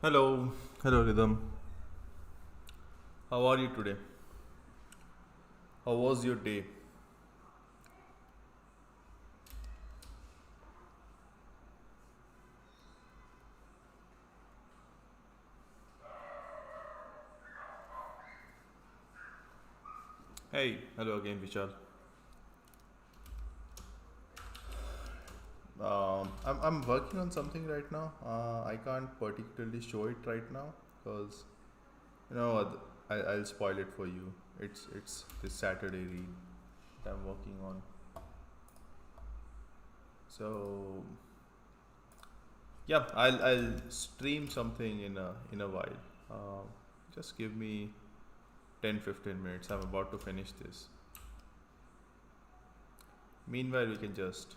Hello, hello Rhythm. How are you today? How was your day? Hey, hello again, Vishal. I'm working on something right now. I can't particularly show it right now because you know what, I'll spoil it for you. It's this Saturday read that I'm working on. So yeah, I'll stream something in a while. Uh, just give me 10-15 minutes. I'm about to finish this. Meanwhile, we can just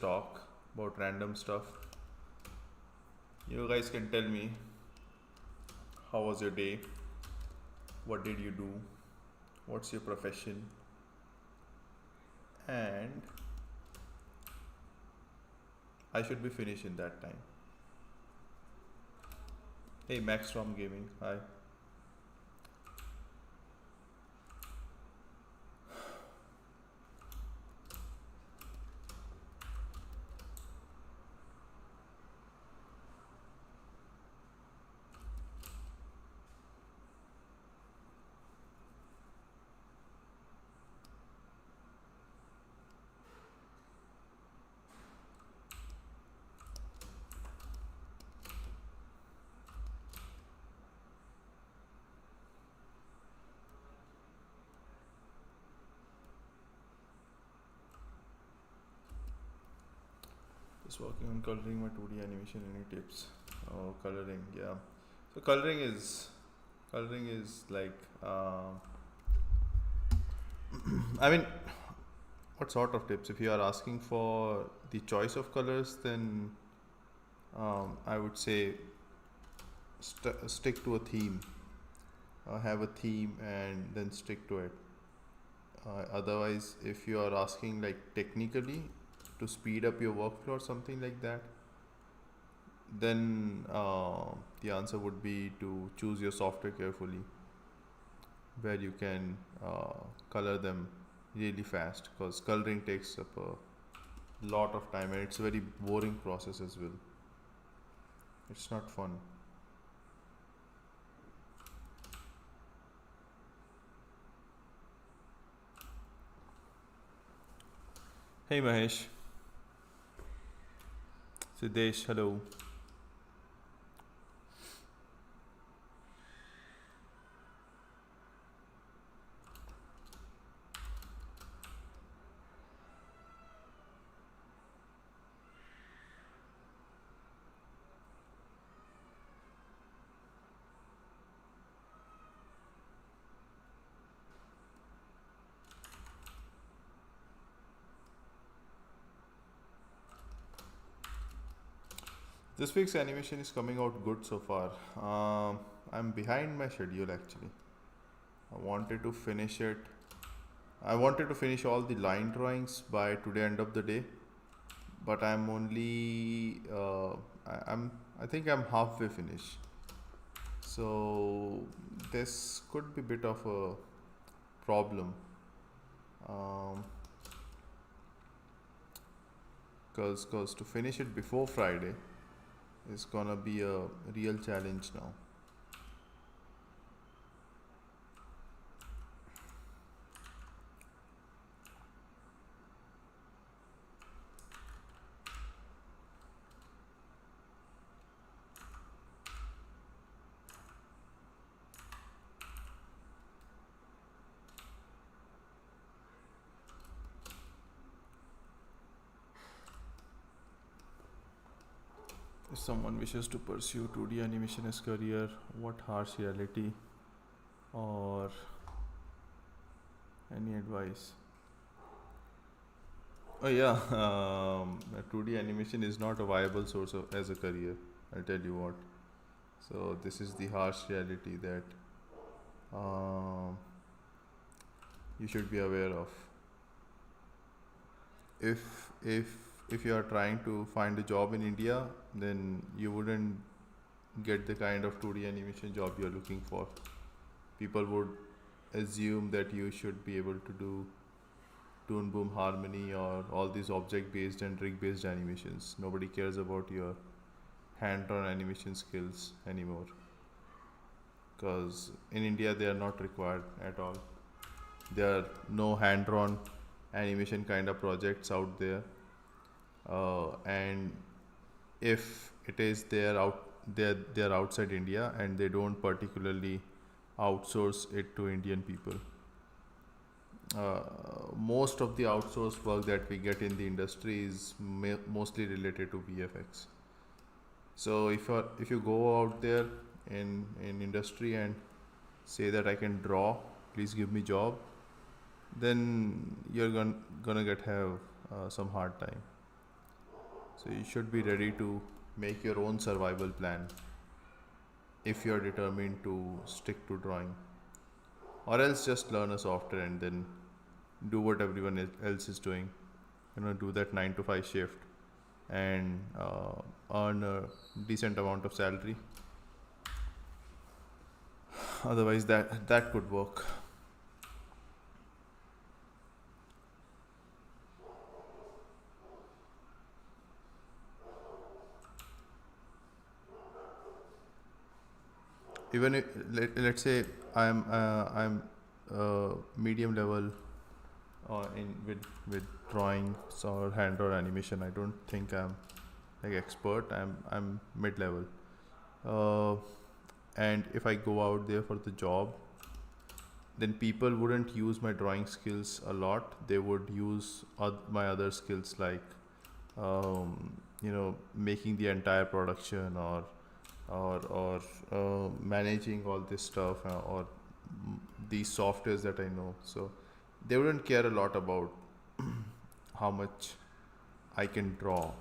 talk about random stuff. You guys can tell me how was your day? What did you do? What's your profession? And I should be finished in that time. Hey, Max from Gaming. Hi. Just working on coloring my 2D animation. Any tips? Oh, coloring. Yeah. So coloring is like. I mean, what sort of tips? If you are asking for the choice of colors, then I would say stick to a theme. Have a theme and then stick to it. Otherwise, if you are asking like technically to speed up your workflow or something like that, then the answer would be to choose your software carefully, where you can color them really fast. Because coloring takes up a lot of time and it's a very boring process as well. It's not fun. Hey Mahesh, Siddesh, hello. This week's animation is coming out good so far. I'm behind my schedule actually. I wanted to finish it. I wanted to finish all the line drawings by today end of the day, but I'm only I think I'm halfway finished. So this could be a bit of a problem, um, cause to finish it before Friday is gonna be a real challenge now. If someone wishes to pursue 2D animation as career, what harsh reality or any advice? Oh yeah, 2D animation is not a viable source as a career. I'll tell you what. So this is the harsh reality that um, you should be aware of. If if if you are trying to find a job in India, then you wouldn't. get the kind of 2D animation job you're looking for. People would assume that you should be able to do Toon Boom Harmony or all these object based and rig based animations. Nobody cares about your hand on animation skills anymore, because in India they are not required at all. There are no hand drawn animation kind of projects out there, and if it is they're outside India, and they don't particularly outsource it to Indian people. uh, Most of the outsourced work that we get in the industry is mostly related to VFX. So if you go out there in industry and say that I can draw, please give me job, then you're gonna get have some hard time. So you should be ready to make your own survival plan if you're determined to stick to drawing, or else just learn a software and then do what everyone else is doing. Do that 9 to 5 shift and earn a decent amount of salary. Otherwise, that could work. Even if, let's say I'm medium level in with drawings or hand or animation. I don't think I'm like expert. I'm mid level. Uh, and if I go out there for the job, then people wouldn't use my drawing skills a lot. They would use my other skills, like making the entire production, or managing all this stuff, or these softwares that I know. So they wouldn't care a lot about how much I can draw.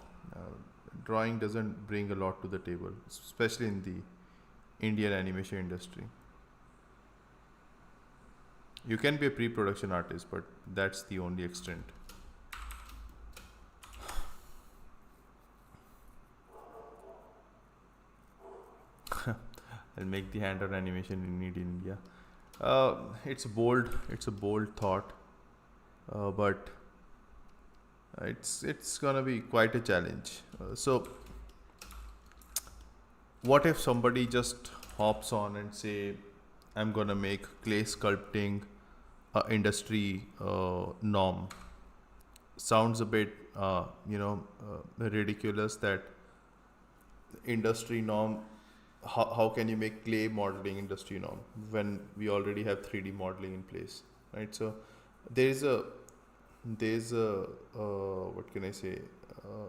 Drawing doesn't bring a lot to the table, especially in the Indian animation industry. You can be a pre-production artist, but that's the only extent. I'll make the hand-on animation in India. It's bold. It's a bold thought, but it's gonna be quite a challenge. So, what if somebody just hops on and say, "I'm gonna make clay sculpting industry norm"? Sounds a bit, ridiculous. That industry norm. How can you make clay modeling industry norm when we already have 3D modeling in place, right? So there's a what can I say,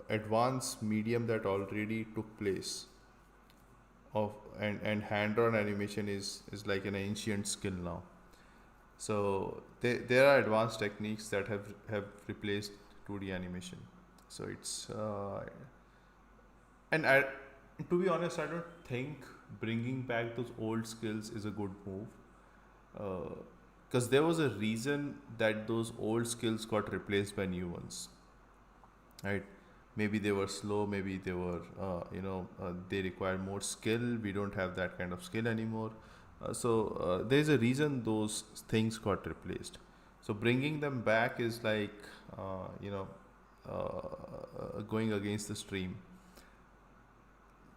advanced medium that already took place of, and hand drawn animation is like an ancient skill now. So there are advanced techniques that have replaced 2D animation. So it's and I, to be honest, I don't think bringing back those old skills is a good move, because there was a reason that those old skills got replaced by new ones, right? Maybe they were slow, maybe they were they require more skill. We don't have that kind of skill anymore. So there's a reason those things got replaced. So bringing them back is like going against the stream.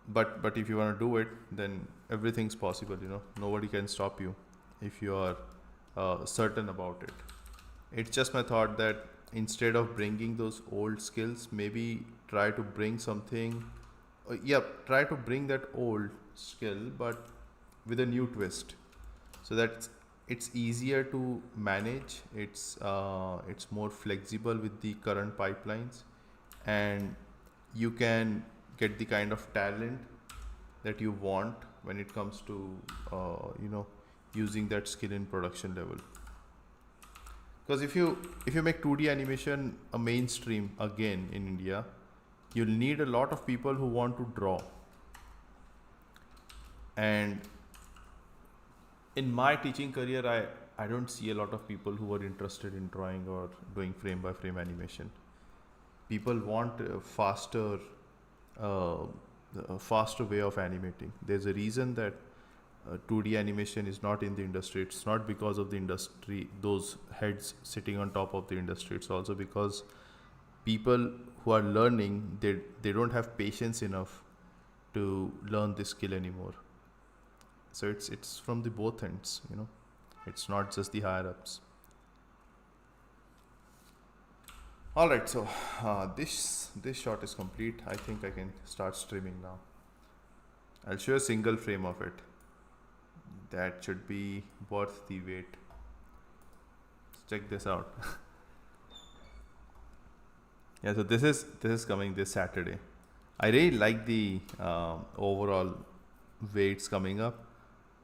But if you want to do it, then everything's possible. Nobody can stop you if you are certain about it. It's just my thought that instead of bringing those old skills, maybe try to bring something. Try to bring that old skill, but with a new twist, so that it's easier to manage. It's more flexible with the current pipelines, and you can get the kind of talent that you want when it comes to using that skill in production level. Because if you make 2D animation a mainstream again in India, you'll need a lot of people who want to draw. And in my teaching career, I don't see a lot of people who are interested in drawing or doing frame by frame animation. People want faster a faster way of animating. There's a reason that 2D animation is not in the industry. It's not because of the industry, those heads sitting on top of the industry. It's also because people who are learning, they don't have patience enough to learn this skill anymore. So it's from the both ends, you know. It's not just the higher ups. All right, so this shot is complete. I think I can start streaming now. I'll show a single frame of it. That should be worth the wait. Check this out. Yeah, so this is coming this Saturday. I really like the overall way it's coming up.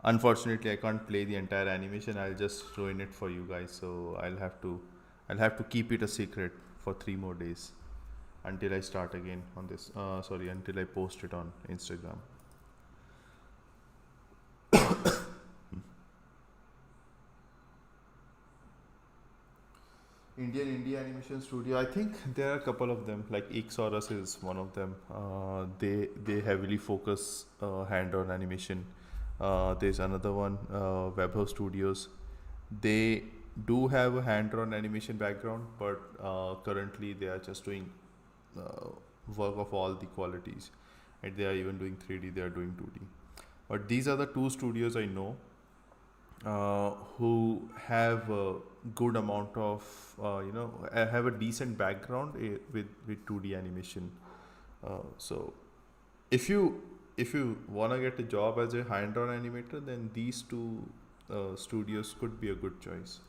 Unfortunately, I can't play the entire animation. I'll just ruin it for you guys. So I'll have to keep it a secret for 3 more days until I start again on this. Sorry, until I post it on Instagram. Indian Indie Animation Studio. I think there are a couple of them. Like Ixorus is one of them. They heavily focus hand-on animation. There's another one, Webhouse Studios. They do have a hand-on animation background, but currently they are just doing uh, work of all the qualities. And they are even doing 3D. They are doing 2D. But these are the two studios I know who have a good amount of have a decent background with 2D animation. So if you wanna get a job as a hand-on animator, then these two studios could be a good choice.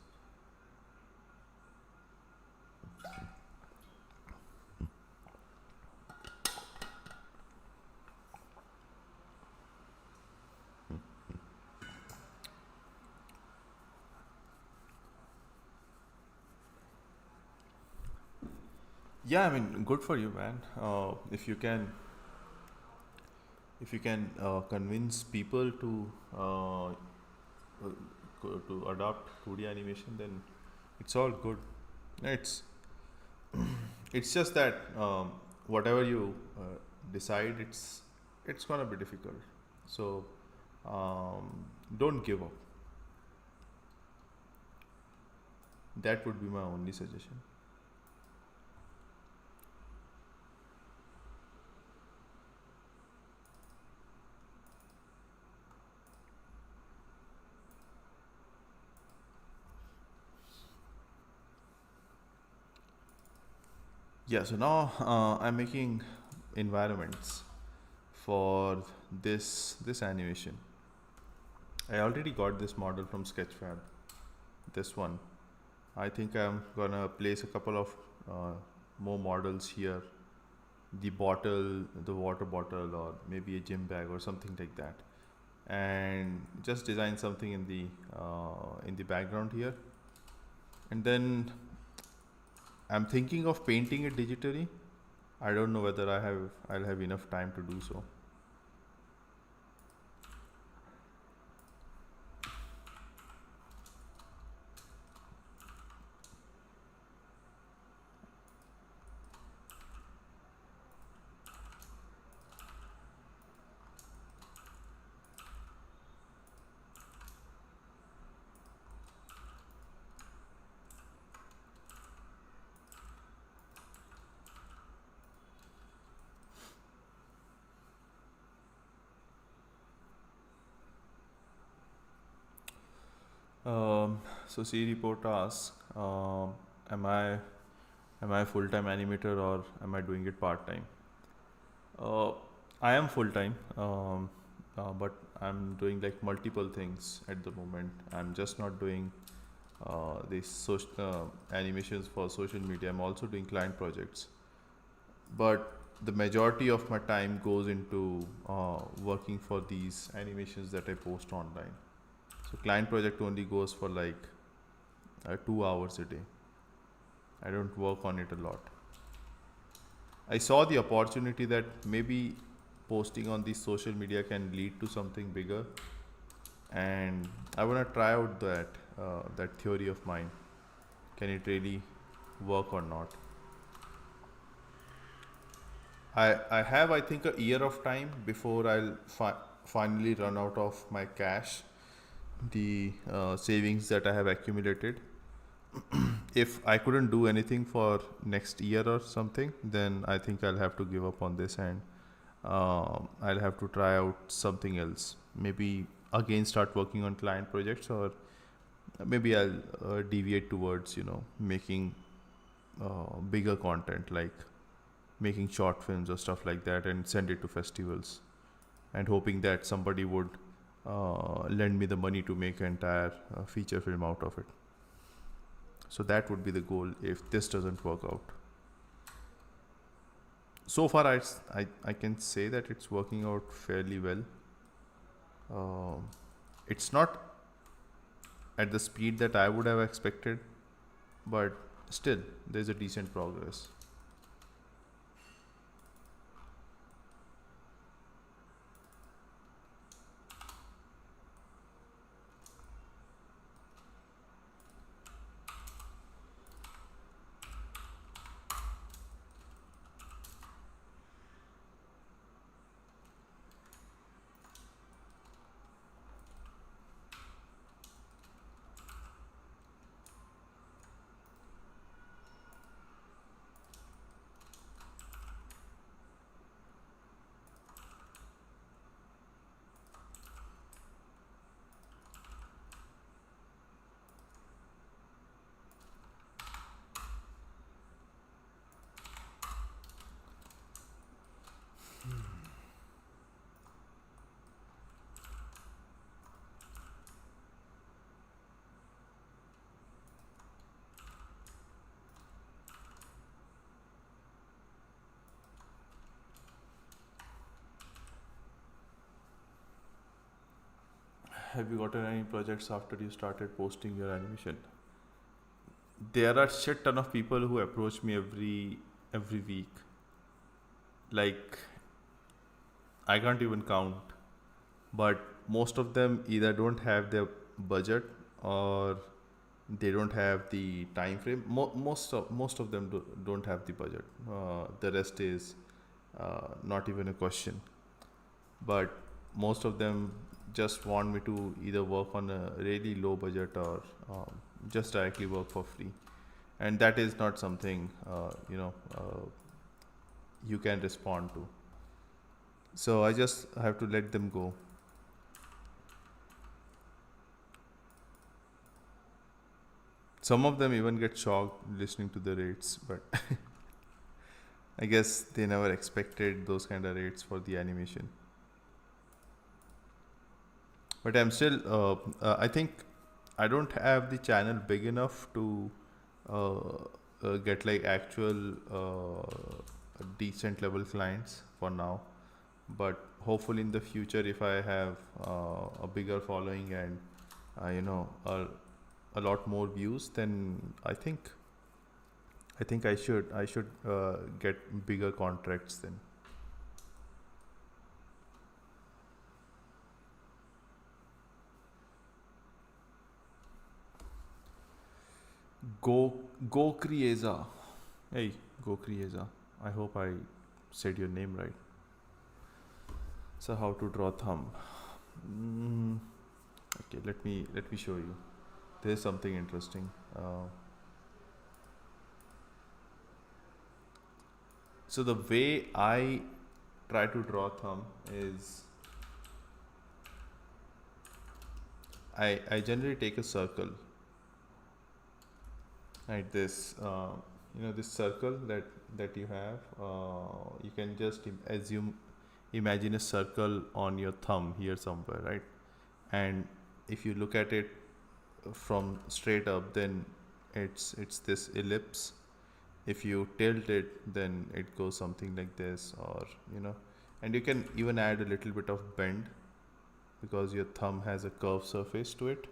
Yeah, I mean, good for you, man. If you can convince people uh, to adopt 2D animation, then it's all good. It's it's just that whatever you decide, it's gonna be difficult. So don't give up. That would be my only suggestion. Yeah. So now I'm making environments for this animation. I already got this model from Sketchfab. This one. I think I'm gonna place a couple of uh, more models here. The bottle, the water bottle, or maybe a gym bag or something like that, and just design something in the background here. And then I'm thinking of painting it digitally. I don't know whether I'll have enough time to do so. So C report asks, am I a full time animator or am I doing it part time? Uh, I am full time, but I'm doing like multiple things at the moment. I'm just not doing these social animations for social media. I'm also doing client projects, but the majority of my time goes into working for these animations that I post online. So client project only goes for like 2 hours a day. I don't work on it a lot. I saw the opportunity that maybe posting on these social media can lead to something bigger, and I want to try out that theory of mine. Can it really work or not? I have, I think, a year of time before I'll finally run out of my cash, the savings that I have accumulated. If I couldn't do anything for next year or something, then I think I'll have to give up on this, and I'll have to try out something else. Maybe again start working on client projects, or maybe I'll deviate towards making bigger content, like making short films or stuff like that, and send it to festivals, and hoping that somebody would lend me the money to make an entire feature film out of it. So that would be the goal if this doesn't work out. So far, I can say that it's working out fairly well. It's not at the speed that I would have expected, but still, there's a decent progress. Have you gotten any projects after you started posting your animation? There are shit ton of people who approach me every week. Like, I can't even count, but most of them either don't have the budget, or they don't have the time frame. Most of them don't have the budget. The rest is not even a question. But most of them just want me to either work on a really low budget, or just directly work for free, and that is not something you can respond to. So I just have to let them go. Some of them even get shocked listening to the rates, but I guess they never expected those kind of rates for the animation. But I'm still, I think I don't have the channel big enough to get like actual decent level clients for now. But hopefully in the future, if I have a bigger following, and a lot more views, then I think I should get bigger contracts then. Go Crieza. Hey, Go Crieza. I hope I said your name right. So how to draw thumb? Mm, okay, let me show you. There's something interesting. So the way I try to draw thumb is I generally take a circle, right? This circle that you have, you can just imagine a circle on your thumb here somewhere, right? And if you look at it from straight up, then it's this ellipse. If you tilt it, then it goes something like this, or and you can even add a little bit of bend, because your thumb has a curved surface to it.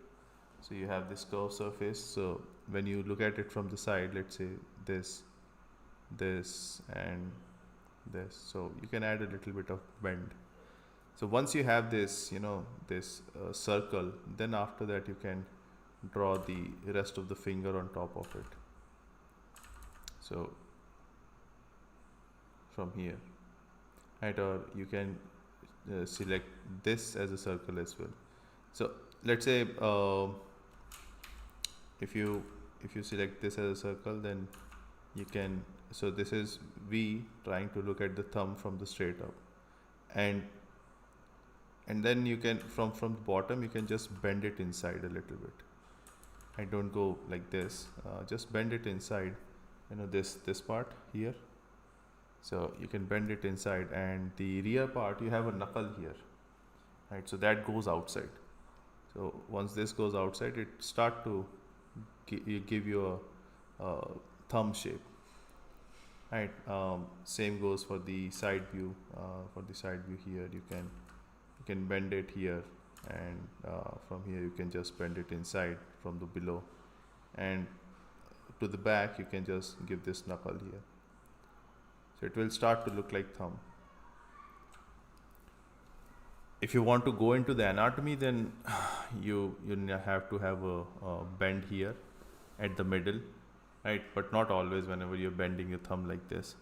So you have this curved surface. So when you look at it from the side, let's say this and this, so you can add a little bit of bend. So once you have this, this circle, then after that you can draw the rest of the finger on top of it. So from here, right? Or you can select this as a circle as well. So let's say if you select this as a circle, then you can, so this is V trying to look at the thumb from the straight up, and then you can from the bottom you can just bend it inside a little bit. I don't go like this, just bend it inside, this part here. So you can bend it inside, and the rear part you have a knuckle here, right? So that goes outside. So once this goes outside, it start to give you a thumb shape, right? Same goes for the side view. For the side view here, you can bend it here, and from here you can just bend it inside from the below, and to the back you can just give this knuckle here. So it will start to look like thumb. If you want to go into the anatomy, then you have to have a bend here at the middle, right? But not always whenever you're bending your thumb like this.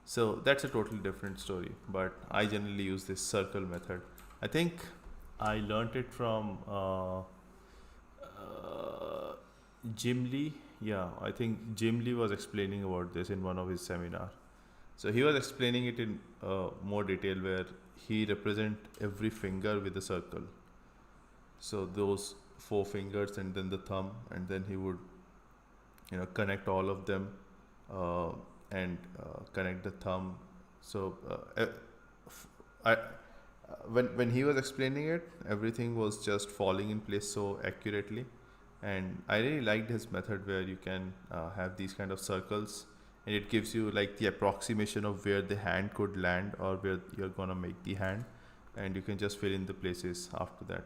So that's a totally different story, but I generally use this circle method. I think I learned it from Jim Lee. Yeah, I think Jim Lee was explaining about this in one of his seminar. So he was explaining it in more detail, where he represent every finger with a circle. So those 4 fingers and then the thumb, and then he would connect all of them, and connect the thumb. So when he was explaining it, everything was just falling in place so accurately, and I really liked his method, where you can have these kind of circles, and it gives you like the approximation of where the hand could land, or where you're gonna make the hand, and you can just fill in the places after that.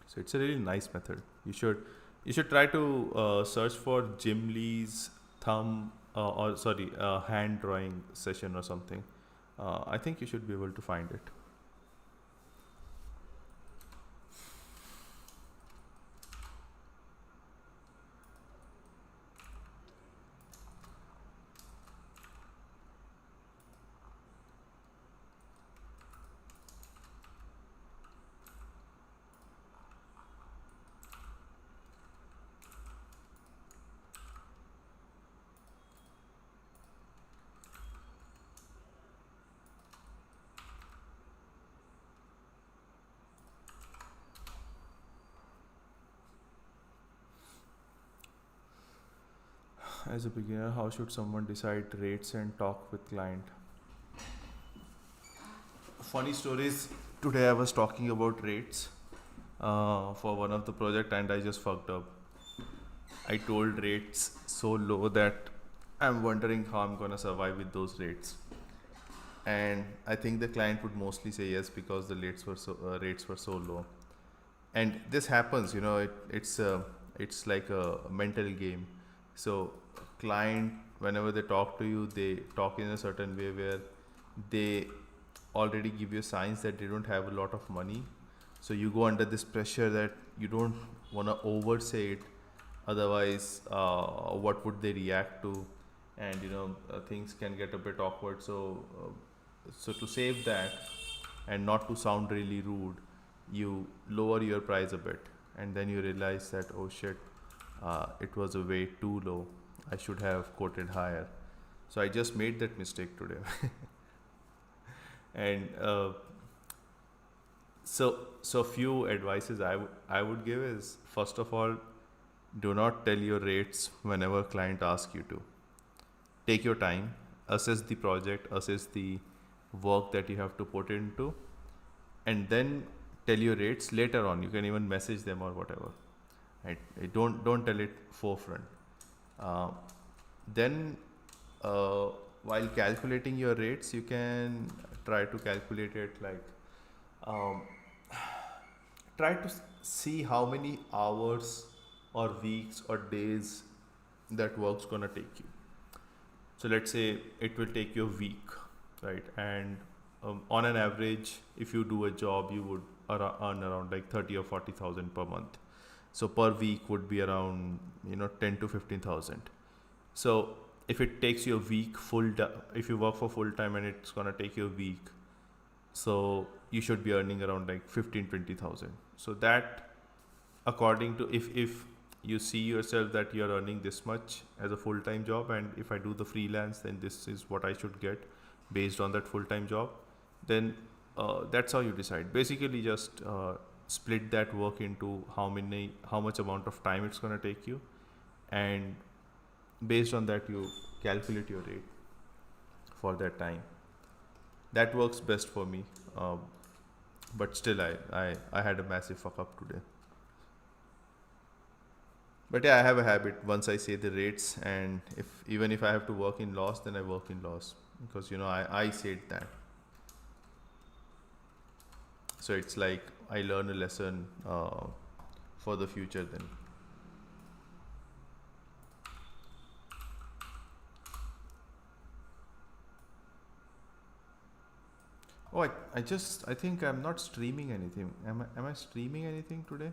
So it's a really nice method. You should try to search for Jim Lee's thumb hand drawing session or something. I think you should be able to find it. As a beginner, how should someone decide rates and talk with client? Funny stories. Today I was talking about rates for one of the project, and I just fucked up. I told rates so low that I'm wondering how I'm gonna survive with those rates. And I think the client would mostly say yes, because the rates were so low. And this happens, it's like a mental game. So client, whenever they talk to you, they talk in a certain way where they already give you signs that they don't have a lot of money. So you go under this pressure that you don't want to oversay it, otherwise what would they react to, and things can get a bit awkward. So to save that and not to sound really rude, you lower your price a bit, and then you realize that, oh shit, it was a way too low, I should have quoted higher. So I just made that mistake today. And so few advices I would give is, first of all, do not tell your rates whenever client asks you to. Take your time, assess the project, assess the work that you have to put into, and then tell your rates later on. You can even message them or whatever. Right? Don't tell it forefront. Then while calculating your rates, you can try to calculate it like try to see how many hours or weeks or days that work's gonna take you. So let's say it will take you a week, right? And on an average, if you do a job, you would earn around like 30 or 40,000 per month. So per week would be around 10 to 15,000. So if it takes you a week if you work for full time and it's gonna take you a week, so you should be earning around like 15-20,000. So that, according to, if you see yourself that you're earning this much as a full time job, and if I do the freelance, then this is what I should get based on that full time job, then that's how you decide. Basically, just split that work into how much amount of time it's gonna take you, and based on that you calculate your rate for that time. That works best for me. But still, I had a massive fuck up today. But yeah, I have a habit. Once I say the rates, and if I have to work in loss, then I work in loss, because I said that. So it's like I learn a lesson for the future then. Oh, I think I'm not streaming anything. Am I streaming anything today?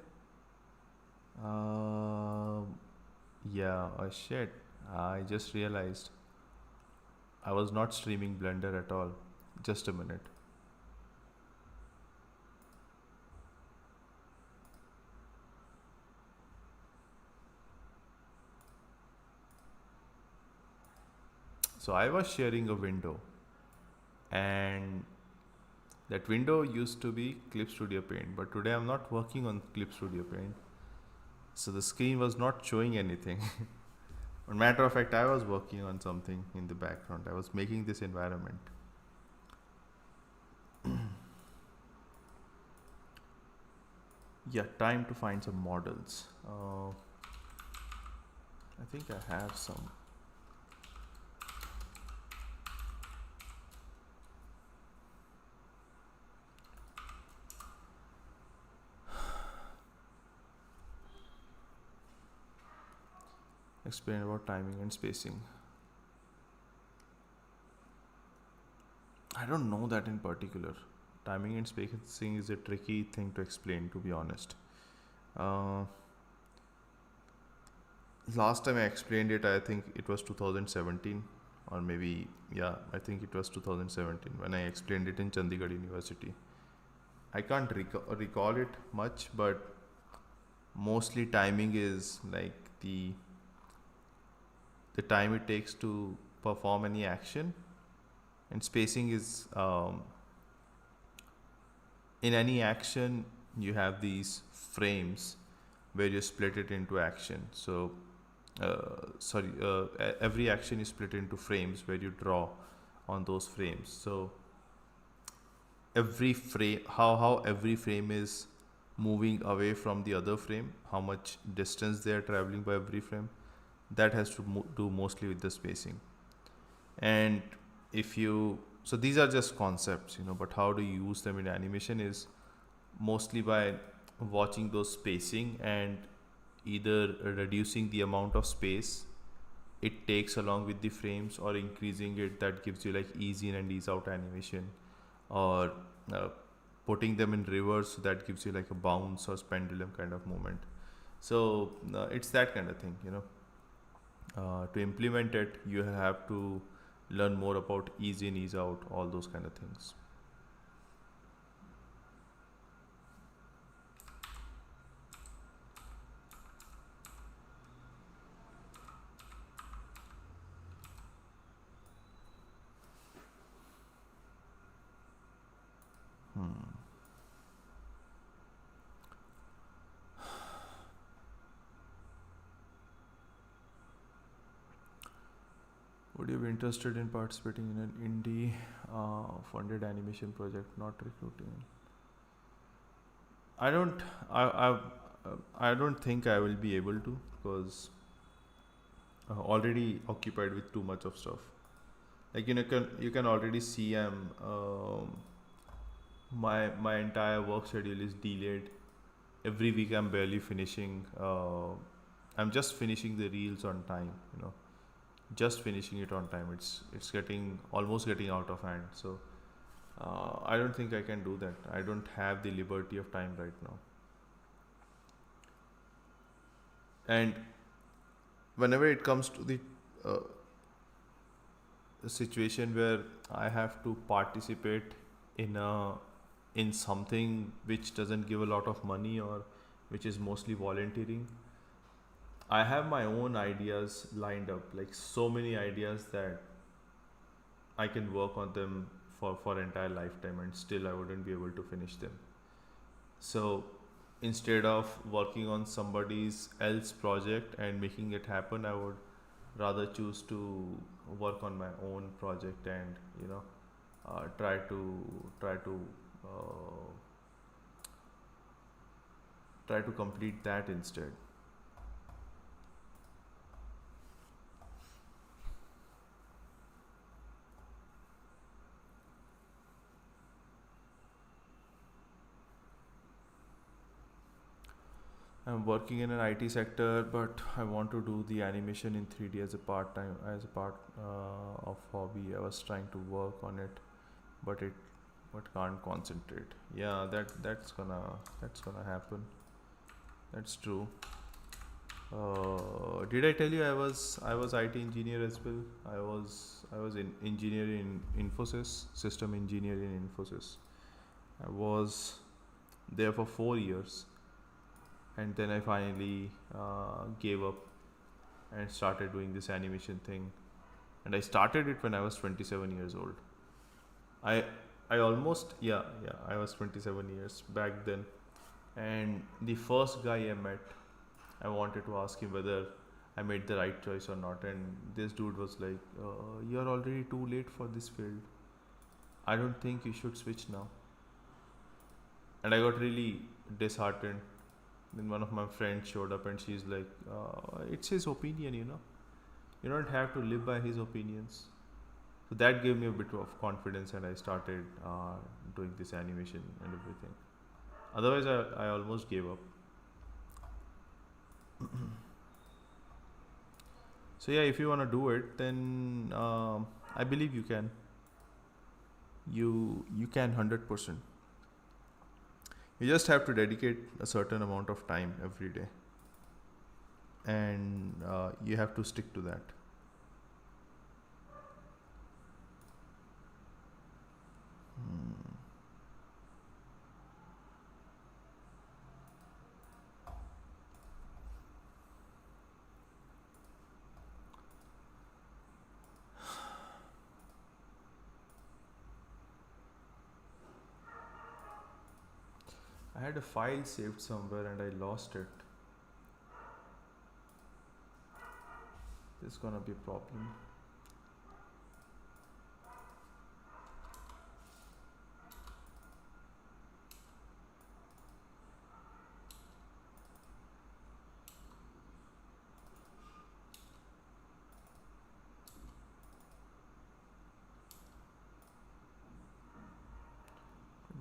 Yeah, oh shit. I just realized I was not streaming Blender at all. Just a minute. So I was sharing a window, and that window used to be Clip Studio Paint, but today I'm not working on Clip Studio Paint. So the screen was not showing anything. As a matter of fact, I was working on something in the background. I was making this environment. Yeah, time to find some models. I think I have some. Explain about timing and spacing. I don't know that in particular. Timing and spacing is a tricky thing to explain, to be honest. Uh, Last time I explained it, I think it was 2017, or maybe, yeah, I think it was 2017 when I explained it in Chandigarh University. I can't recall it much, but mostly timing is like the time it takes to perform any action, and spacing is in any action you have these frames where you split it into action. So every action is split into frames where you draw on those frames. So every frame, how every frame is moving away from the other frame, how much distance they are traveling by every frame, that has to do mostly with the spacing. And if you, so these are just concepts, but how do you use them in animation is mostly by watching those spacing and either reducing the amount of space it takes along with the frames, or increasing it. That gives you like ease in and ease out animation, or uh, putting them in reverse, so that gives you like a bounce or pendulum kind of movement. So it's that kind of thing. To implement it, you have to learn more about ease in, ease out, all those kind of things. Would you be interested in participating in an indie funded animation project, not recruiting? I don't. I don't think I will be able to, because already occupied with too much of stuff. Like you can already see my entire work schedule is delayed. Every week I'm barely finishing. I'm just finishing the reels on time. Just finishing it on time. It's getting almost getting out of hand. So I don't think I can do that. I don't have the liberty of time right now. And whenever it comes to the uh, a situation where I have to participate in a in something which doesn't give a lot of money or which is mostly volunteering. I have my own ideas lined up, like so many ideas that I can work on them for entire lifetime and still I wouldn't be able to finish them. So instead of working on somebody's else project and making it happen, I would rather choose to work on my own project and try to uh, try to complete that instead. I'm working in an IT sector, but I want to do the animation in 3D as a part of hobby. I was trying to work on it, but it but can't concentrate. Yeah, that's gonna happen. That's true. Did I tell you I was IT engineer as well? I was in engineer in Infosys, system engineer in Infosys. I was there for 4 years, and then I finally gave up and started doing this animation thing. And I started it when I was 27 years old. I I almost yeah I was 27 years back then. And the first guy I met, I wanted to ask him whether I made the right choice or not. And this dude was like, "You're already too late for this field. I don't think you should switch now." And I got really disheartened. Then one of my friends showed up and she's like, "It's his opinion, you know. You don't have to live by his opinions." So that gave me a bit of confidence, and I started doing this animation and everything. Otherwise, I almost gave up. So yeah, if you want to do it, then I believe you can. You can 100%. You just have to dedicate a certain amount of time every day, and you have to stick to that. Hmm. I had a file saved somewhere and I lost it. This is gonna be a problem.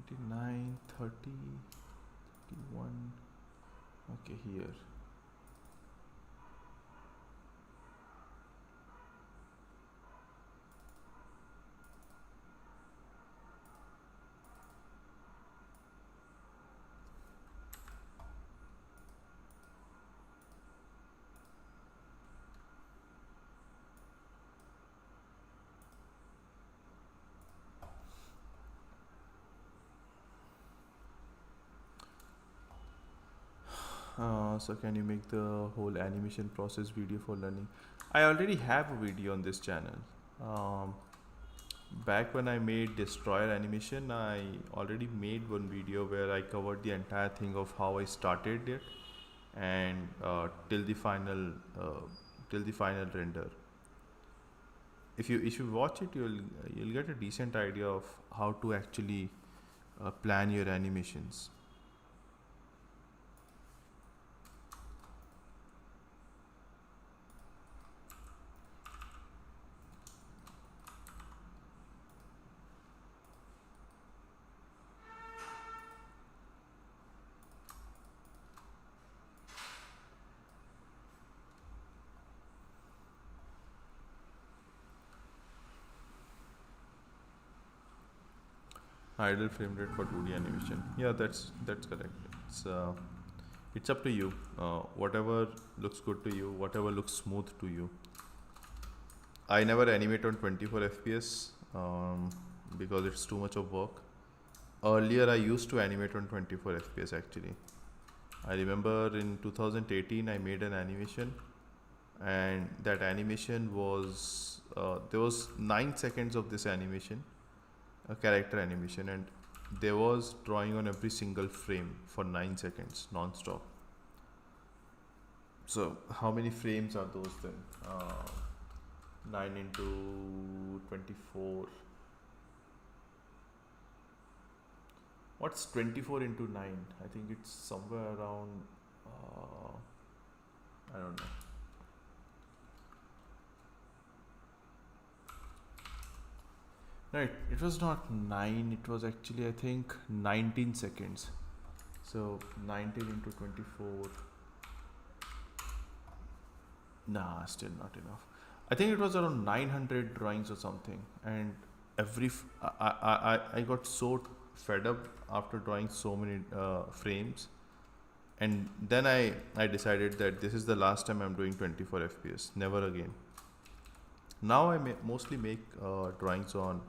29, 30, 31. Okay, here. So can you make the whole animation process video for learning? I already have a video on this channel. Um, Back when I made Destroyer animation, I already made one video where I covered the entire thing of how I started it and till the final render. If you watch it, you'll get a decent idea of how to actually plan your animations. Idle frame rate for 2D animation. Yeah, that's correct. It's up to you. Whatever looks good to you, whatever looks smooth to you. I never animate on 24 FPS because it's too much of work. Earlier, I used to animate on 24 FPS actually. I remember in 2018 I made an animation, and that animation was there was 9 seconds of this animation, a character animation, and there was drawing on every single frame for 9 seconds non-stop. So how many frames are those then? 9 into 24. What's 24 into 9? I think it's somewhere around, I don't know. No, it was not 9, it was actually, I think, 19 seconds. So 19 into 24. Nah, still not enough. I think it was around 900 drawings or something. And I got so fed up after drawing so many frames. And then I decided that this is the last time I'm doing 24 FPS. Never again. Now I mostly make drawings on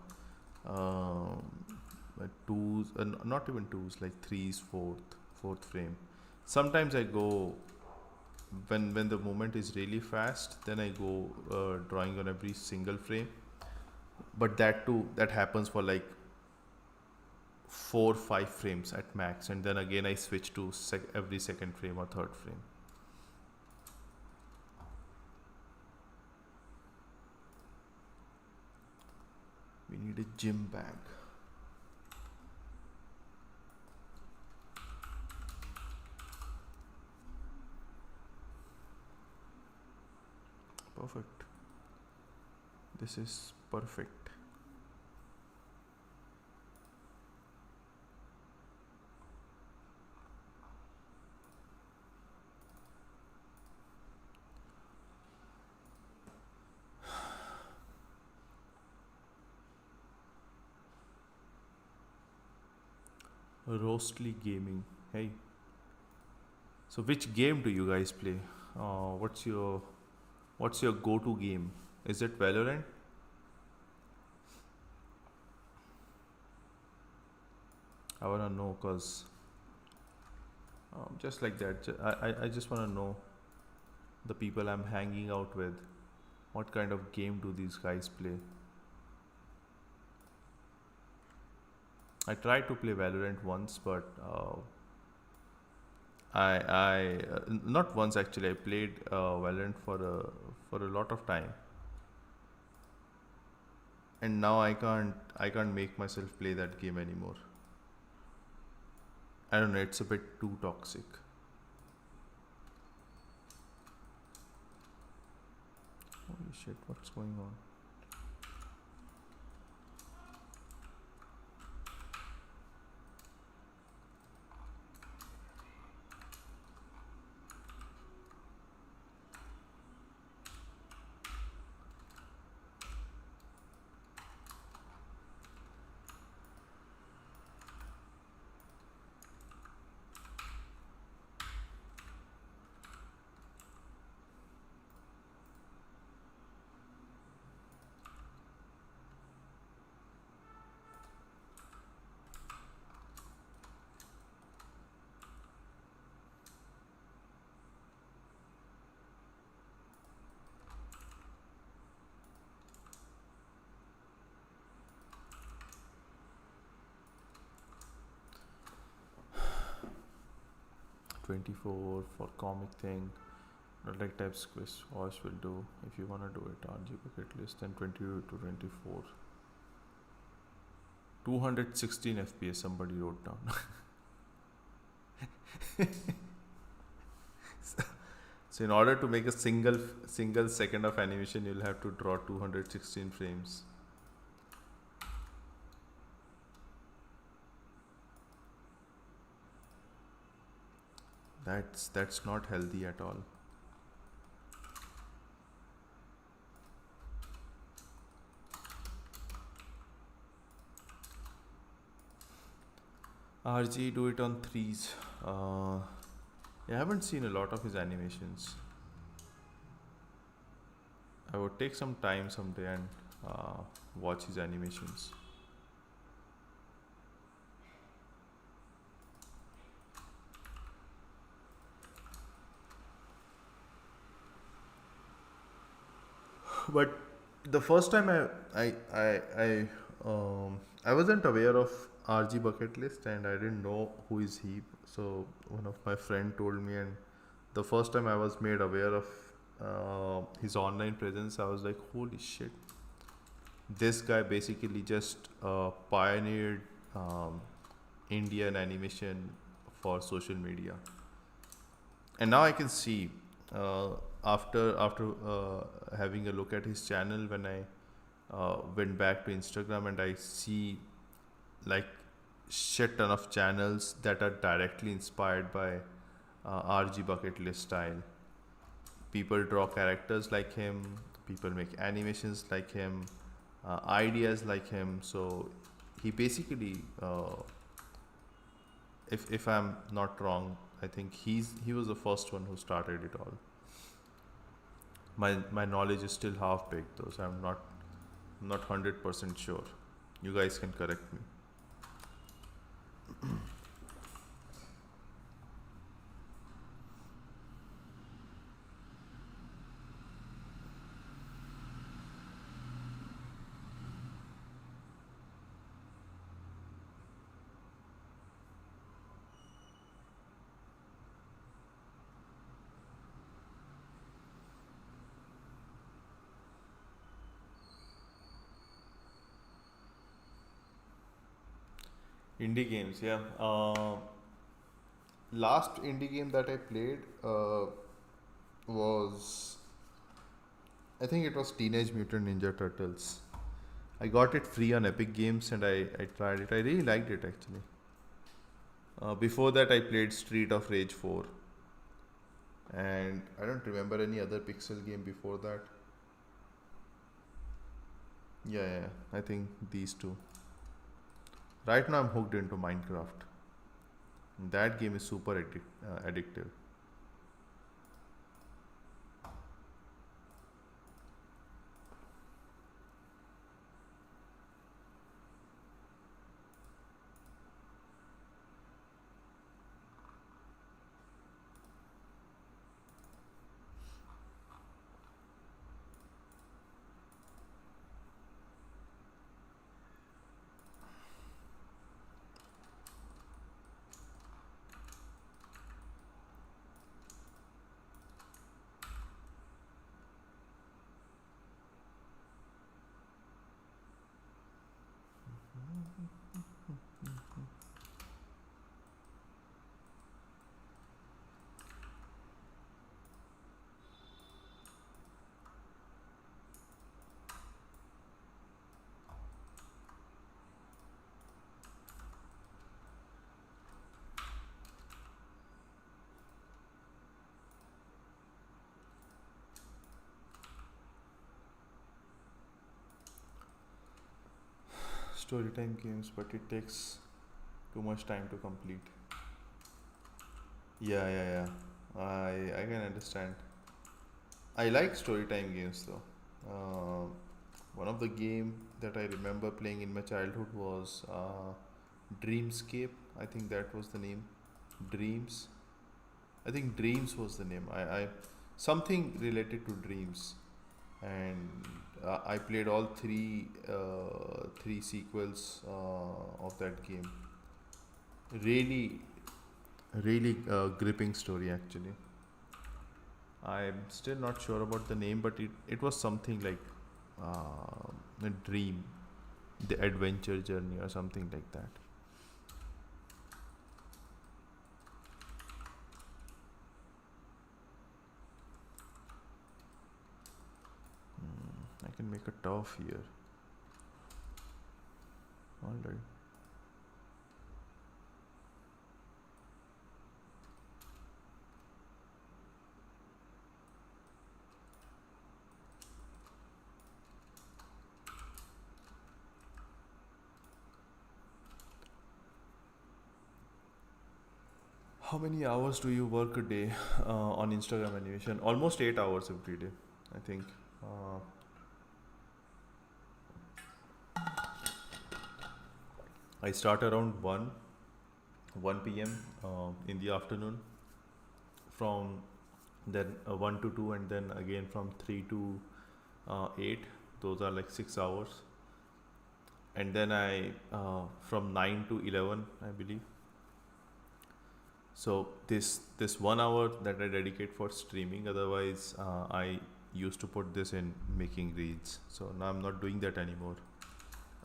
twos, not even twos, like threes, fourth frame. Sometimes I go when the movement is really fast, then I go drawing on every single frame. But that happens for like 4 5 frames at max, and then again I switch to every second frame or third frame. We need a gym bag. Perfect. This is perfect. Roastly Gaming. Hey. So which game do you guys play? What's your go-to game? Is it Valorant? I wanna know, cause just like that, I just wanna know the people I'm hanging out with. What kind of game do these guys play? I tried to play Valorant once, but not once actually. I played Valorant for a lot of time, and now I can't make myself play that game anymore. I don't know. It's a bit too toxic. Holy shit! What's going on? 24 for comic thing. Like types quiz voice will do. If you wanna do it, RG bucket list, then 22 to 24. 216 FPS somebody wrote down. So in order to make a single second of animation, you'll have to draw 216 frames. That's not healthy at all. RG do it on threes. I haven't seen a lot of his animations. I would take some time someday and uh, watch his animations. But the first time I wasn't aware of RG Bucket List, and I didn't know who is he. So one of my friend told me, and the first time I was made aware of his online presence, I was like, holy shit! This guy basically just pioneered um, Indian animation for social media. And now I can see uh, after having a look at his channel, when I went back to Instagram, and I see like shit ton of channels that are directly inspired by RG Bucket List style. People draw characters like him, people make animations like him, ideas like him. So he basically, if I'm not wrong, I think he was the first one who started it all. My knowledge is still half baked though, so I'm not 100% sure. You guys can correct me. Indie games, yeah. Last indie game that I played was, I think it was Teenage Mutant Ninja Turtles. I got it free on Epic Games, and I tried it. I really liked it actually. Before that, I played Street of Rage 4, and I don't remember any other pixel game before that. Yeah, yeah, yeah. I think these two. Right now, I'm hooked into Minecraft. That game is super addictive. Storytime games, but it takes too much time to complete. Yeah, yeah, yeah. I can understand. I like storytime games though. One of the game that I remember playing in my childhood was Dreamscape. I think that was the name. Dreams. I think Dreams was the name. I something related to dreams, and I played all three sequels of that game. Really, really gripping story actually. I'm still not sure about the name, but it was something like a dream, the adventure journey, or something like that. I can make a turf here. All right. How many hours do you work a day on Instagram animation? Almost 8 hours every day, I think. Uh, I start around 1 p.m. In the afternoon. From then 1 to 2, and then again from 3 to 8. Those are like 6 hours. And then I from 9 to 11, I believe. So this 1 hour that I dedicate for streaming. Otherwise, I used to put this in making reels. So now I'm not doing that anymore.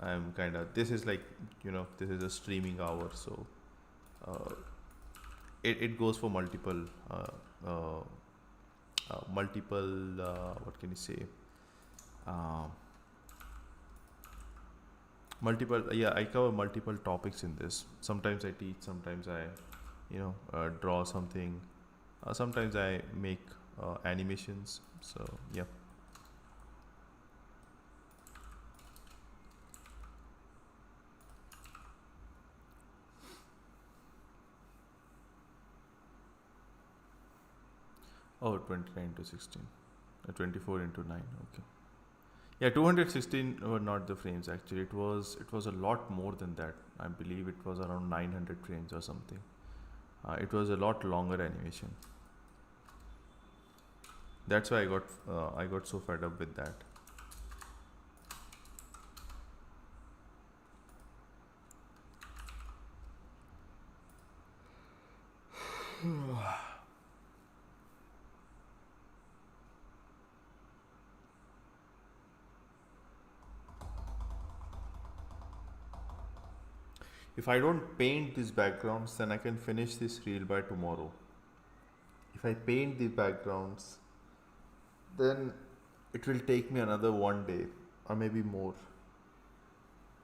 I'm kind of, this is like, this is a streaming hour. So uh, it goes for uh, multiple, what can you say, uh, multiple, yeah, I cover multiple topics in this. Sometimes I teach, sometimes I draw something, sometimes I make animations. So yeah. Oh, 29 to 16, 24 into 9. Okay. Yeah, 216 were not the frames actually. It was a lot more than that. I believe it was around 900 frames or something. It was a lot longer animation. That's why I got so fed up with that. If I don't paint these backgrounds, then I can finish this reel by tomorrow. If I paint the backgrounds, then it will take me another 1 day or maybe more.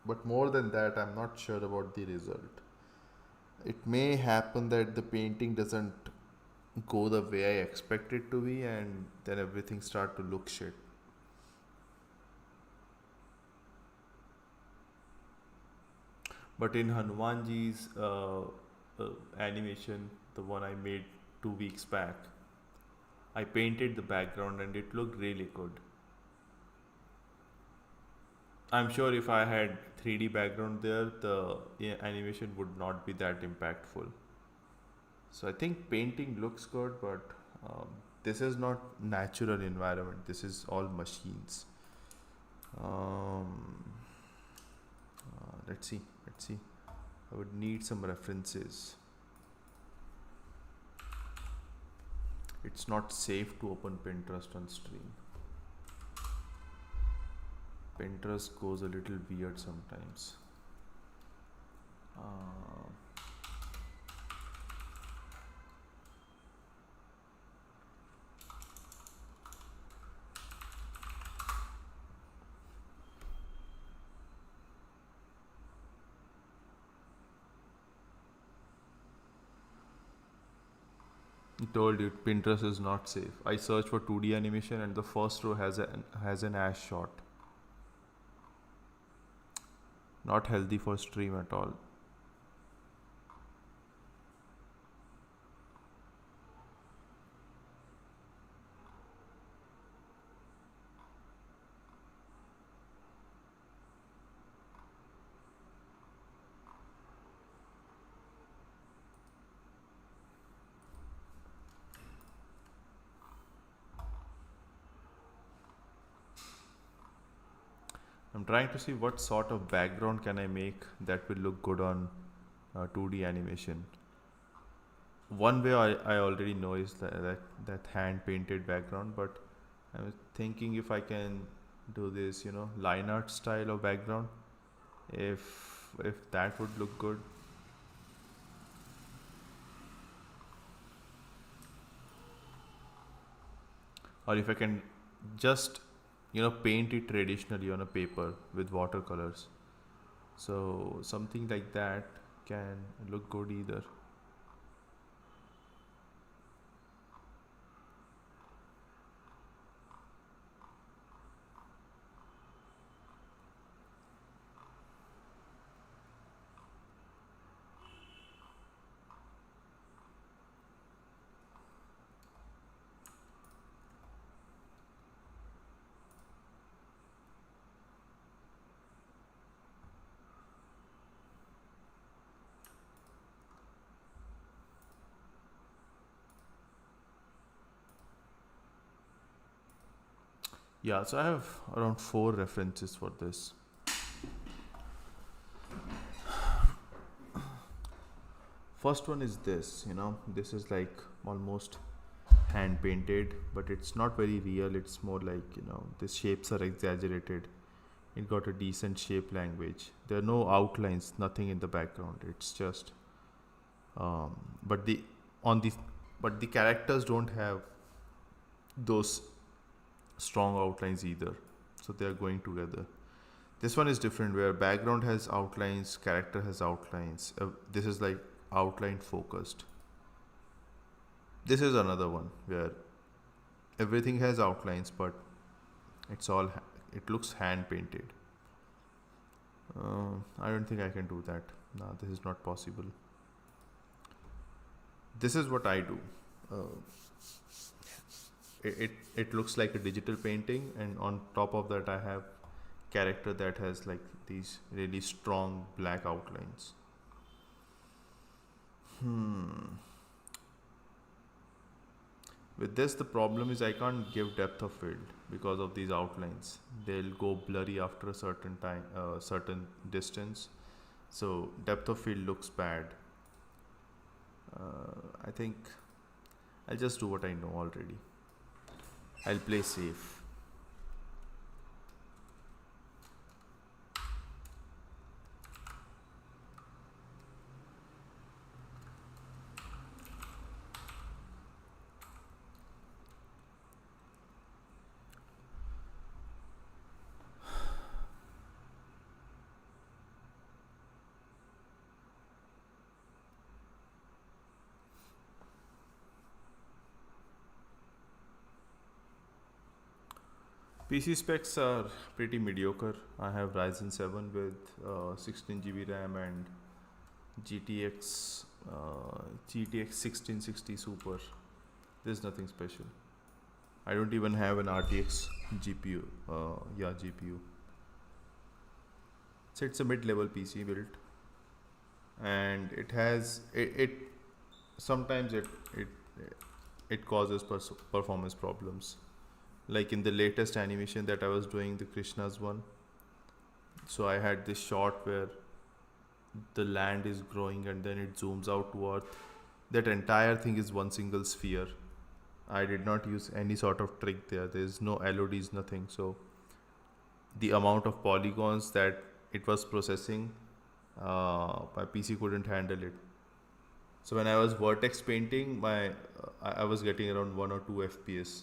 But more than that, I'm not sure about the result. It may happen that the painting doesn't go the way I expect it to be, and then everything start to look shit. But in Hanumanji's animation, the one I made 2 weeks back, I painted the background and it looked really good. I'm sure if I had 3D background there, the animation would not be that impactful. So I think painting looks good, but um, this is not natural environment. This is all machines. Um, let's see. Let's see. I would need some references. It's not safe to open Pinterest on stream. Pinterest goes a little weird sometimes. Uh, I told you Pinterest is not safe. I searched for 2D animation and the first row has an ash shot. Not healthy for stream at all. I'm trying to see what sort of background can I make that will look good on 2D animation. One way I already know is that hand painted background, but I was thinking if I can do this, line art style of background, if that would look good. Or if I can just paint it traditionally on a paper with watercolors. So something like that can look good either. Yeah, so I have around four references for this. First one is this, this is like almost hand painted, but it's not very real. It's more like, the shapes are exaggerated. It got a decent shape language. There are no outlines, nothing in the background. It's just, um, but the on the but the characters don't have those strong outlines either. So they are going together. This one is different, where background has outlines, character has outlines. This is like outline focused. This is another one where everything has outlines, but it looks hand painted. I don't think I can do that. No, this is not possible. This is what I do. Uh, it looks like a digital painting, and on top of that I have character that has like these really strong black outlines. With this, the problem is I can't give depth of field because of these outlines. They'll go blurry after a certain time, certain distance. So depth of field looks bad. I think I'll just do what I know already. I'll play safe. PC specs are pretty mediocre. I have Ryzen 7 with 16 GB RAM and GTX GTX 1660 Super. There's nothing special. I don't even have an RTX GPU. GPU. So it's a mid-level PC built, and it sometimes it causes performance problems. Like in the latest animation that I was doing, the Krishna's one. So I had this shot where the land is growing and then it zooms out to Earth. That entire thing is one single sphere. I did not use any sort of trick there. There's no LODs, nothing. So the amount of polygons that it was processing, my PC couldn't handle it. So when I was vertex painting, I was getting around 1 or 2 FPS.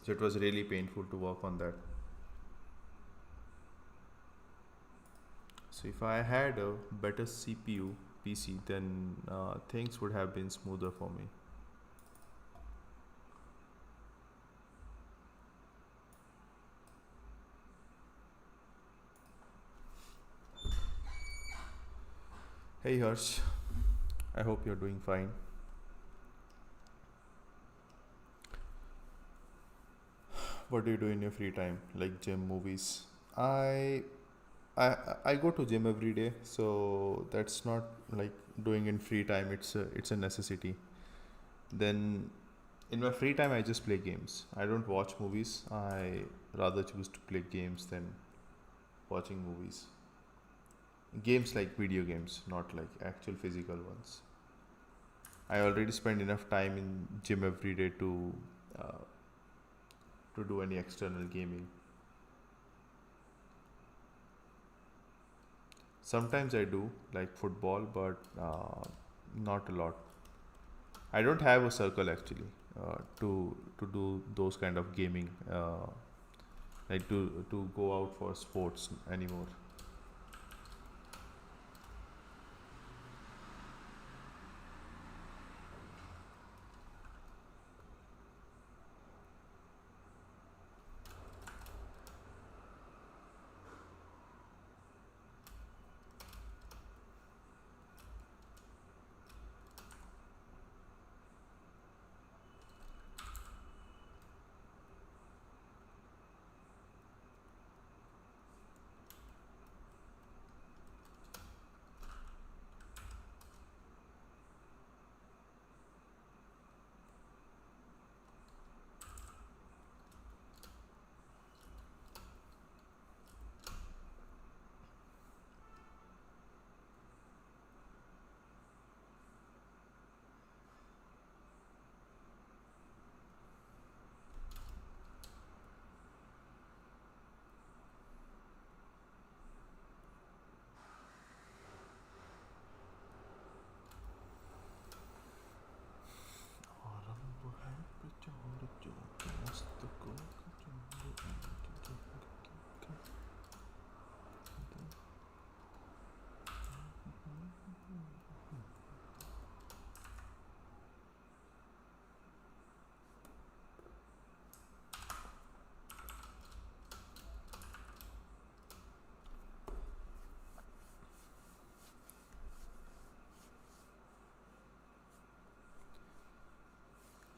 So it was really painful to work on that. So if I had a better CPU PC, then things would have been smoother for me. Hey Harsh, I hope you're doing fine. What do you do in your free time? Like gym, movies? I I I go to gym every day, so that's not like doing in free time. It's a necessity. Then in my free time, I just play games. I don't watch movies. I rather choose to play games than watching movies. Games like video games, not like actual physical ones. I already spend enough time in gym every day uh, to do any external gaming. Sometimes I do like football, but not a lot. I don't have a circle actually to do those kind of gaming, like to go out for sports anymore.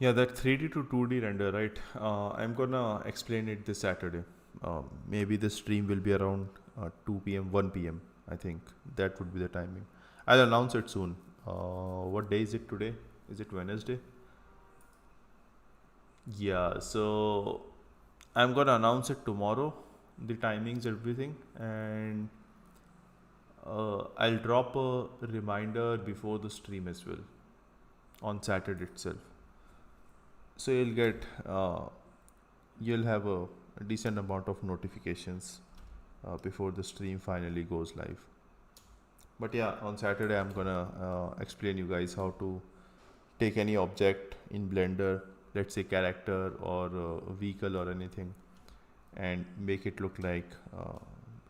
Yeah, that 3D to 2D render, right? I'm gonna explain it this Saturday. Maybe the stream will be around 2 p.m., 1 p.m. I think that would be the timing. I'll announce it soon. What day is it today? Is it Wednesday? Yeah, so I'm gonna announce it tomorrow, the timings, everything, and I'll drop a reminder before the stream as well on Saturday itself. So you'll have a decent amount of notifications before the stream finally goes live. But yeah, on Saturday I'm gonna explain you guys how to take any object in Blender, let's say character or a vehicle or anything, and make it look like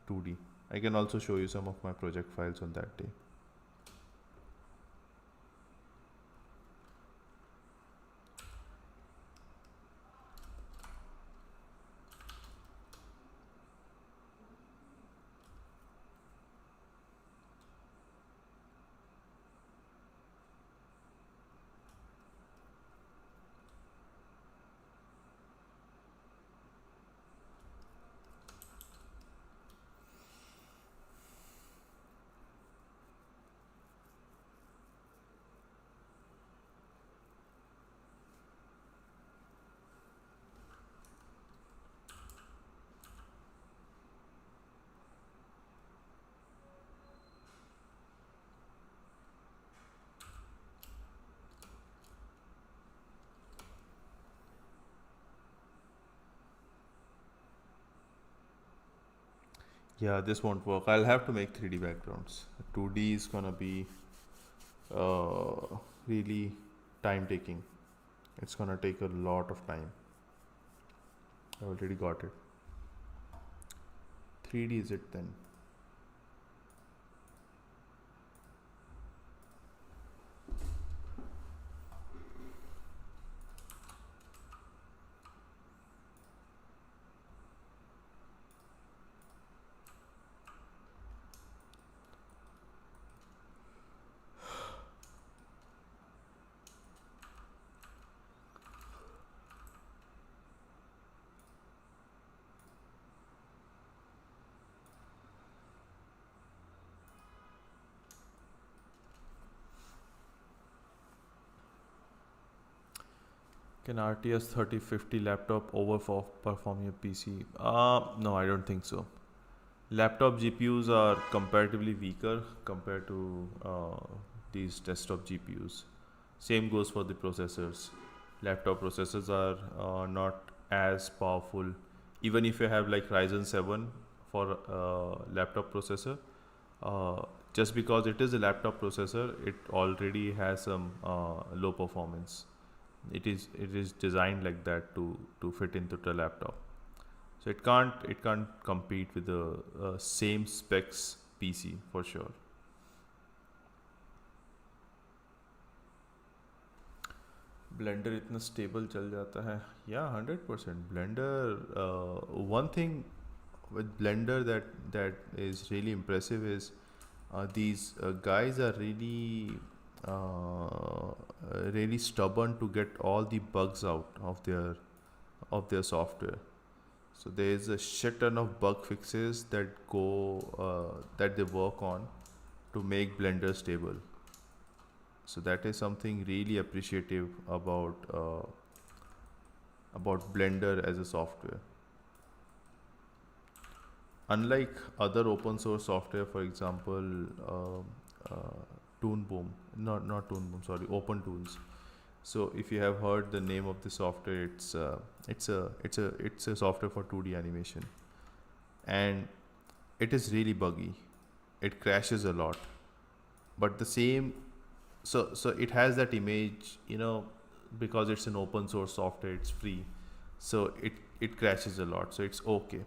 2D. I can also show you some of my project files on that day. Yeah, this won't work. I'll have to make 3D backgrounds. 2D is gonna be really time taking. It's gonna take a lot of time. I already got it. 3D is it then? Can RTX 3050 laptop overperform your PC? No, I don't think so. Laptop GPUs are comparatively weaker compared to these desktop GPUs. Same goes for the processors. Laptop processors are not as powerful. Even if you have like Ryzen 7 for laptop processor, just because it is a laptop processor, it already has some low performance. It is designed like that to fit into the laptop, so it can't compete with the same specs PC for sure. Blender इतना stable चल जाता है. Yeah, 100%. One thing with Blender that is really impressive is these guys are really stubborn to get all the bugs out of their software. So there is a shit ton of bug fixes that they work on to make Blender stable. So that is something really appreciative about Blender as a software. Unlike other open source software, for example, Toon Boom, not Toon Boom, sorry, Open Tools. So if you have heard the name of the software, it's a software for 2D animation, and it is really buggy. It crashes a lot, but the same so it has that image, because it's an open source software, it's free, so it crashes a lot, so it's okay.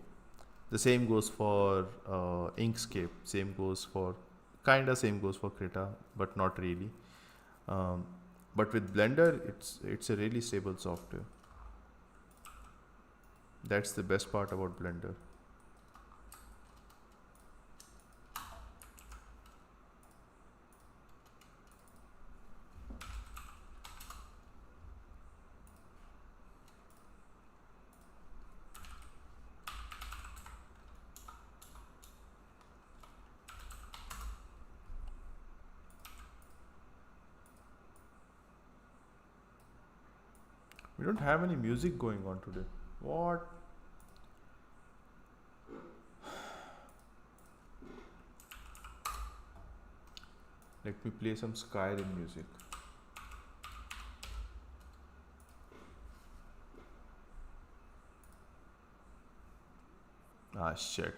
The same goes for Inkscape. Same goes for Krita, but not really. But with Blender, it's a really stable software. That's the best part about Blender. We don't have any music going on today. What? Let me play some Skyrim music. Ah, shit.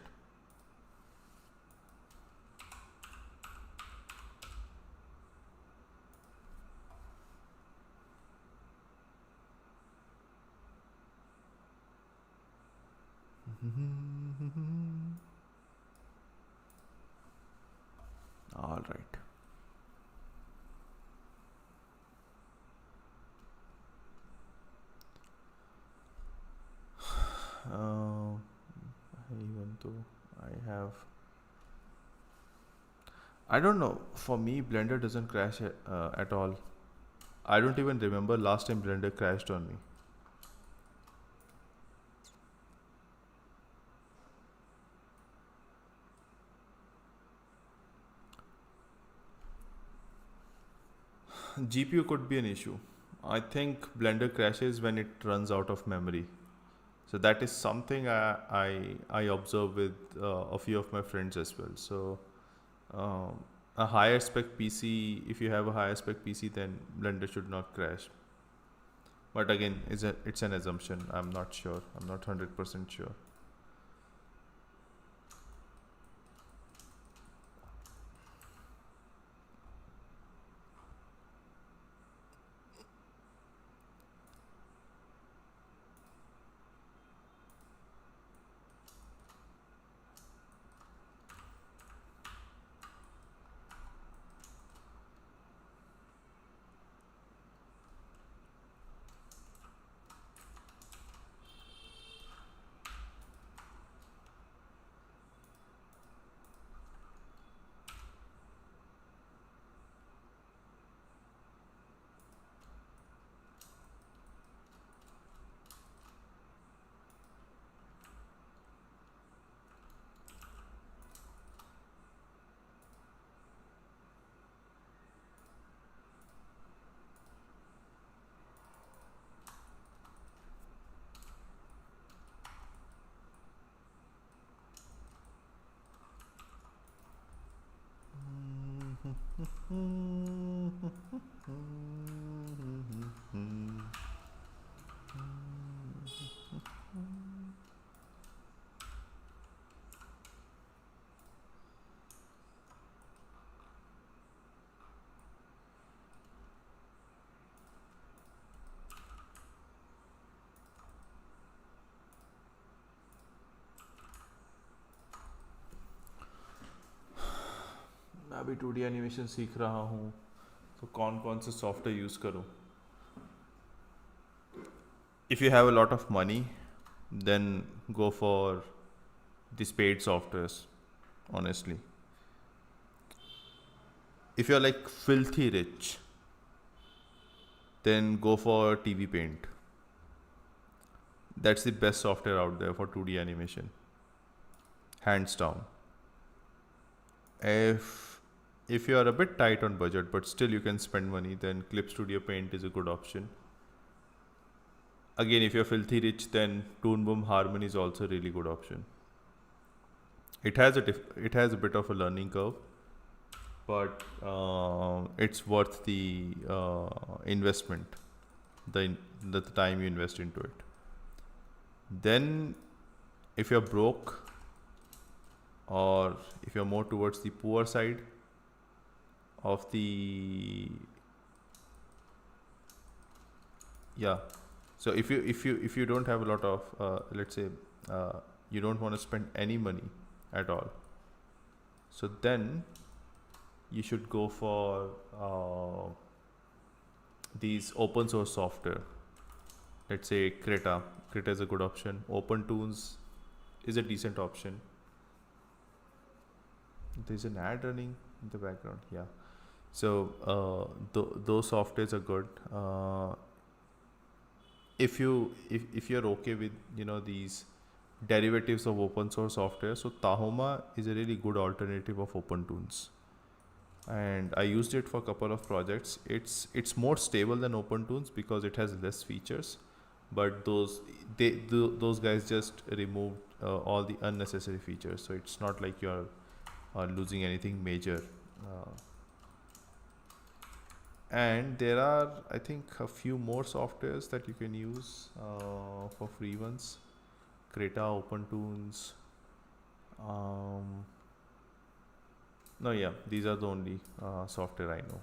All right. Even though I have, I don't know. For me, Blender doesn't crash at all. I don't even remember last time Blender crashed on me. GPU could be an issue. I think Blender crashes when it runs out of memory. So that is something I observe with a few of my friends as well. So a higher spec PC, if you have a higher spec PC, then Blender should not crash. But again, it's an assumption. I'm not sure. I'm not 100% sure. मैं अभी 2D animation सीख रहा हूँ, तो कौन कौन से software use करूँ? If you have a lot of money, then go for these paid softwares, honestly. If you're like filthy rich, then go for TV Paint. That's the best software out there for 2D animation, hands down. If you are a bit tight on budget but still you can spend money, then Clip Studio Paint is a good option. Again, if you're filthy rich, then Toon Boom Harmony is also a really good option. It has a bit of a learning curve, but it's worth the investment, the time you invest into it. Then, if you're broke, or if you're more towards the poor side of the, yeah. So if you don't have a lot of let's say you don't want to spend any money at all, so then you should go for these open source software. Let's say Krita is a good option. OpenToons is a decent option. There's an ad running in the background, yeah. So those softwares are good. If you're okay with these derivatives of open source software, so Tahoma is a really good alternative of OpenToons, and I used it for a couple of projects. It's more stable than OpenToons because it has less features, but those guys just removed all the unnecessary features, so it's not like you're losing anything major. uh, and there are, I think, a few more softwares that you can use for free ones. Creta, OpenTunes. um, no, yeah, these are the only software I know.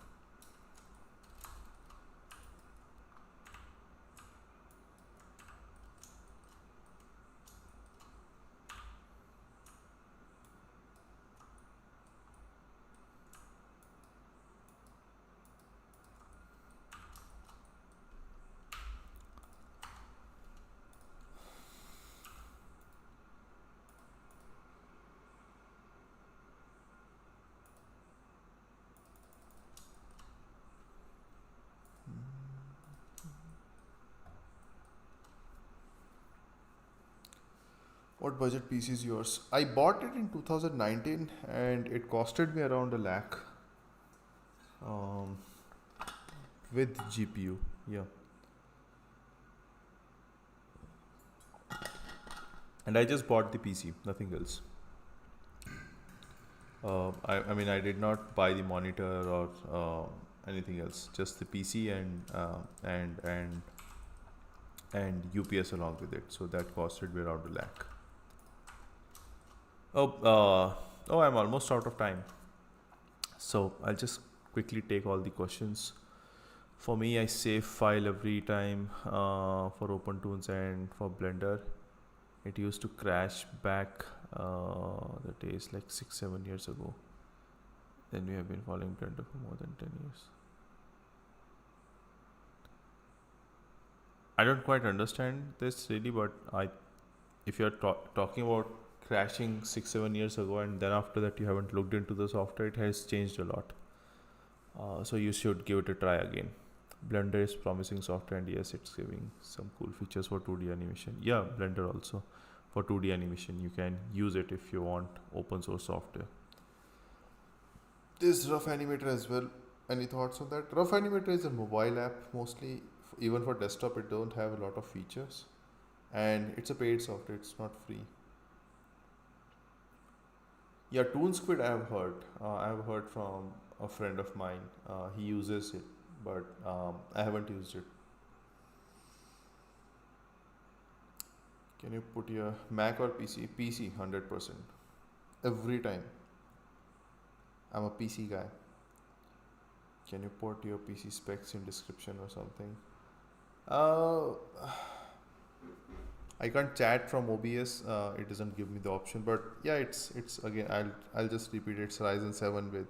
What budget PC is yours? I bought it in 2019 and it costed me around a lakh, um, with GPU. Yeah. And I just bought the PC, nothing else. I mean, I did not buy the monitor or anything else, just the PC and UPS along with it. So that costed me around a lakh. Oh, I'm almost out of time. So I'll just quickly take all the questions. For me, I save file every time for OpenTunes and for Blender. It used to crash back the days like 6-7 years ago. Then we have been following Blender for more than 10 years. I don't quite understand this really, but if you're talking about crashing 6-7 years ago and then after that you haven't looked into the software, it has changed a lot. So you should give it a try again. Blender is promising software, and yes, it's giving some cool features for 2D animation. Yeah, Blender also for 2D animation. You can use it if you want open source software. There's Rough Animator as well. Any thoughts on that? Rough Animator is a mobile app mostly. Even for desktop, it don't have a lot of features, and it's a paid software. It's not free. Yeah, ToonSquid I have heard. I have heard from a friend of mine. He uses it, but I haven't used it. Can you put your Mac or PC? PC, 100%. Every time. I'm a PC guy. Can you put your PC specs in description or something? Uh, I can't chat from OBS. It doesn't give me the option, but yeah, it's again. I'll just repeat. It's Ryzen 7 with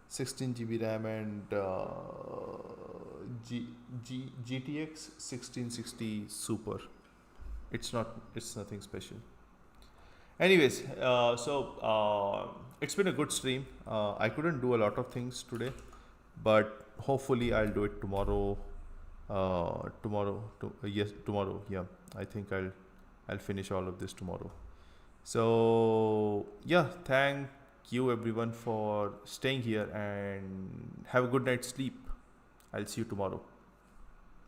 16 GB RAM and GTX 1660 Super. It's nothing special. Anyways, it's been a good stream. I couldn't do a lot of things today, but hopefully I'll do it tomorrow. Tomorrow. Yeah, I think I'll finish all of this tomorrow. So yeah, thank you everyone for staying here and have a good night's sleep. I'll see you tomorrow.